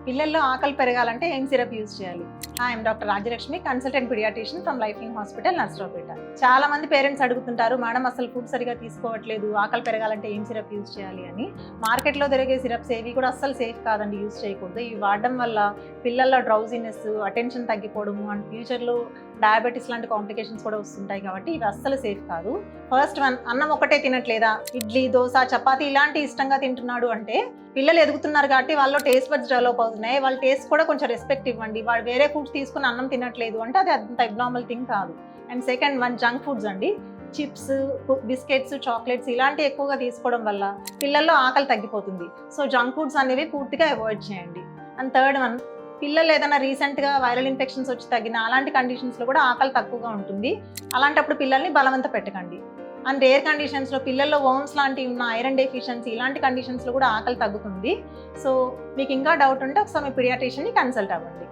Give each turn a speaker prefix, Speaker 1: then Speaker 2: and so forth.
Speaker 1: పిల్లల్లో ఆకలి పెరగాలంటే ఏం సిరప్ యూజ్ చేయాలి? I'm doctor Rajyalakshmi, consultant paediatrician from life in hospital, Narasaraopet. చాలా మంది పేరెంట్స్ అడుగుతుంటారు, మేడం అసలు ఫుడ్ సరిగా తీసుకోవట్లేదు, ఆకలి పెరగాలంటే ఏం సిరప్ యూజ్ చేయాలి అని. మార్కెట్లో దొరికే సిరప్స్ ఏవి కూడా అస్సలు సేఫ్ కాదండి, యూజ్ చేయకూడదు. ఇవి వాడడం వల్ల పిల్లల్లో డ్రౌజినెస్, అటెన్షన్ తగ్గిపోవడము అండ్ ఫ్యూచర్లో డయాబెటీస్ లాంటి కాంప్లికేషన్స్ కూడా వస్తుంటాయి. కాబట్టి ఇవి అస్సలు సేఫ్ కాదు. ఫస్ట్ వన్, అన్నం ఒకటే తినట్లేదా, ఇడ్లీ, దోశ, చపాతీ ఇలాంటి ఇష్టంగా తింటున్నాడు అంటే పిల్లలు ఎదుగుతున్నారు కాబట్టి వాళ్ళు టేస్ట్ బడ్స్ డెవలప్ అవుతున్నాయి. వాళ్ళ టేస్ట్ కూడా కొంచెం రెస్పెక్ట్ ఇవ్వండి. వాళ్ళు వేరే ఫుడ్స్ తీసుకుని అన్నం తినట్లేదు అంటే అది అంత అబ్నార్మల్ థింగ్ కాదు. And second one, junk foods అండి. చిప్స్, బిస్కెట్స్, చాక్లెట్స్ ఇలాంటివి ఎక్కువగా తీసుకోవడం వల్ల పిల్లల్లో ఆకలి తగ్గిపోతుంది. సో జంక్ ఫుడ్స్ అనేవి పూర్తిగా అవాయిడ్ చేయండి. అండ్ థర్డ్ వన్, పిల్లలు ఏదైనా రీసెంట్గా వైరల్ ఇన్ఫెక్షన్స్ వచ్చి తగ్గిన అలాంటి కండిషన్స్లో కూడా ఆకలి తక్కువగా ఉంటుంది. అలాంటప్పుడు పిల్లల్ని బలవంత పెట్టకండి. అండ్ రేర్ కండిషన్స్లో పిల్లల్లో వోమ్స్ లాంటివి ఉన్న ఐరన్ డెఫిషియన్సీ ఇలాంటి కండిషన్స్లో కూడా ఆకలి తగ్గుతుంది. సో మీకు ఇంకా డౌట్ ఉంటే ఒకసారి మీ పీడియాట్రిషియన్ని కన్సల్ట్ అవ్వండి.